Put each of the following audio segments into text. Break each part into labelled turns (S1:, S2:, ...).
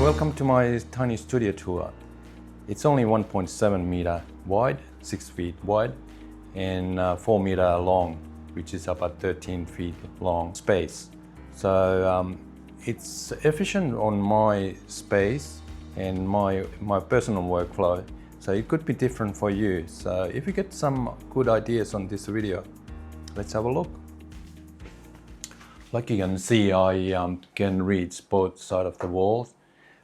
S1: Welcome to my tiny studio tour. It's only 1.7 meter wide, 6 feet wide, and 4 meter long, which is about 13 feet long space. So it's efficient on my space and my personal workflow. So it could be different for you. So if you get some good ideas on this video, let's have a look. Like you can see, I can reach both sides of the walls.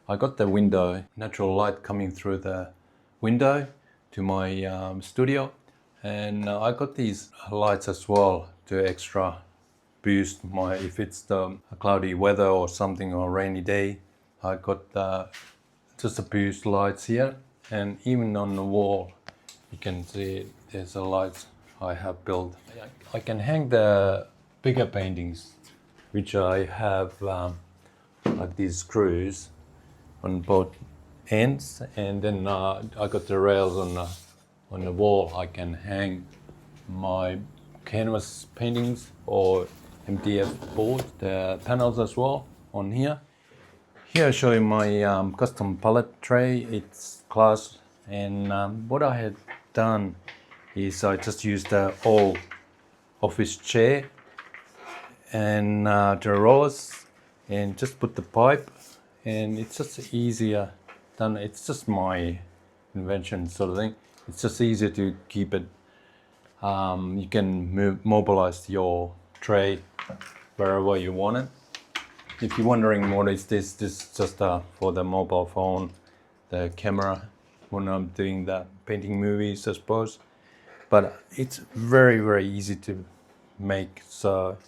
S1: I got the window, natural light coming through the window to my studio, and I got these lights as well to extra boost my, if it's the cloudy weather or something or rainy day, I got just a boost lights here, and even on the wall you can see there's a lights I have built. I can hang the bigger paintings, which I have like these screws on both ends, and then I got the rails on the wall. I can hang my canvas paintings or MDF board, the panels as well on here. Here I show you my custom palette tray. It's glass, and what I had done is I just used the old office chair and the rollers, and just put the pipe, and it's just easier done. It's just my invention sort of thing. It's just easier to keep it. You can mobilize your tray wherever you want it. If you're wondering what is this is just for the mobile phone, the camera, when I'm doing the painting movies, I suppose. But it's very, very easy to make. So,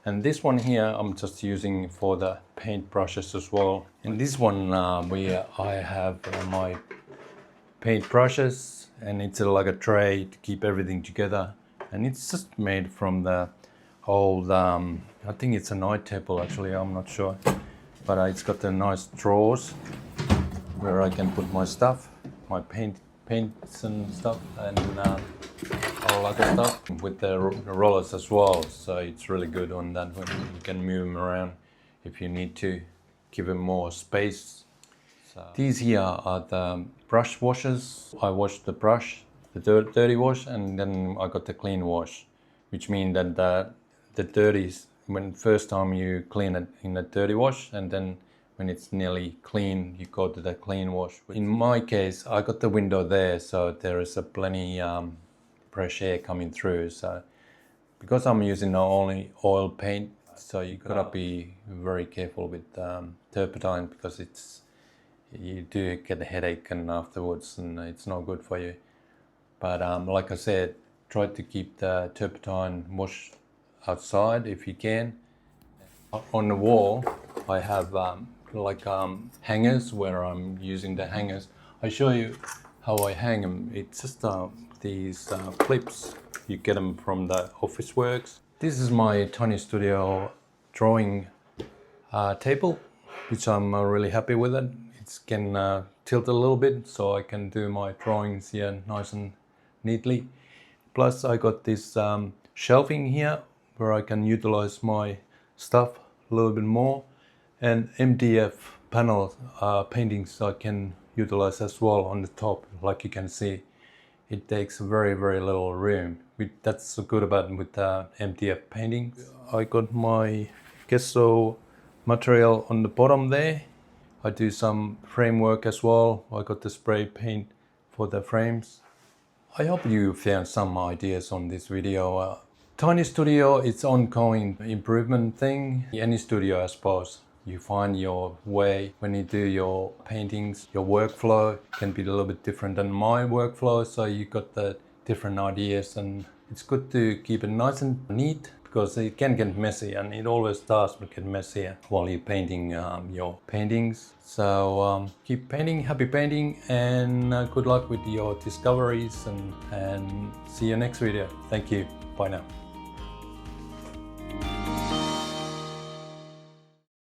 S1: and this one here I'm just using for the paint brushes as well. And this one I have my paint brushes, and it's like a tray to keep everything together. And it's just made from the old, I think it's a night table actually, I'm not sure. But it's got the nice drawers where I can put my stuff, my paints and stuff, and all other stuff, with the rollers as well. So it's really good on that one. You can move them around if you need to, give them more space. So these here are the brush washers. I wash the brush, the dirty wash, and then I got the clean wash, which means that the dirties, when first time you clean it in the dirty wash, and then when it's nearly clean, you go to the clean wash. In my case, I got the window there, so there is a plenty fresh air coming through. So because I'm using only oil paint, so you gotta be very careful with turpentine, because you do get a headache and afterwards, and it's not good for you. But like I said, try to keep the turpentine wash outside if you can. On the wall, I have hangers where I'm using the hangers. I show you how I hang them. It's just these clips. You get them from the Office Works. This is my tiny studio drawing table, which I'm really happy with it. It can tilt a little bit, so I can do my drawings here nice and neatly. Plus I got this shelving here where I can utilize my stuff a little bit more, and MDF panel paintings I can utilize as well on the top. Like you can see, it takes very, very little room. That's good about with MDF paintings. I got my gesso material on the bottom there. I do some framework as well. I got the spray paint for the frames. I hope you found some ideas on this video. Tiny studio, it's ongoing improvement thing. Any studio, I suppose. You find your way when you do your paintings. Your workflow can be a little bit different than my workflow, so you got the different ideas, and it's good to keep it nice and neat, because it can get messy, and it always does get messier while you're painting your paintings. So keep painting, happy painting, and good luck with your discoveries, and see you next video. Thank you. Bye now.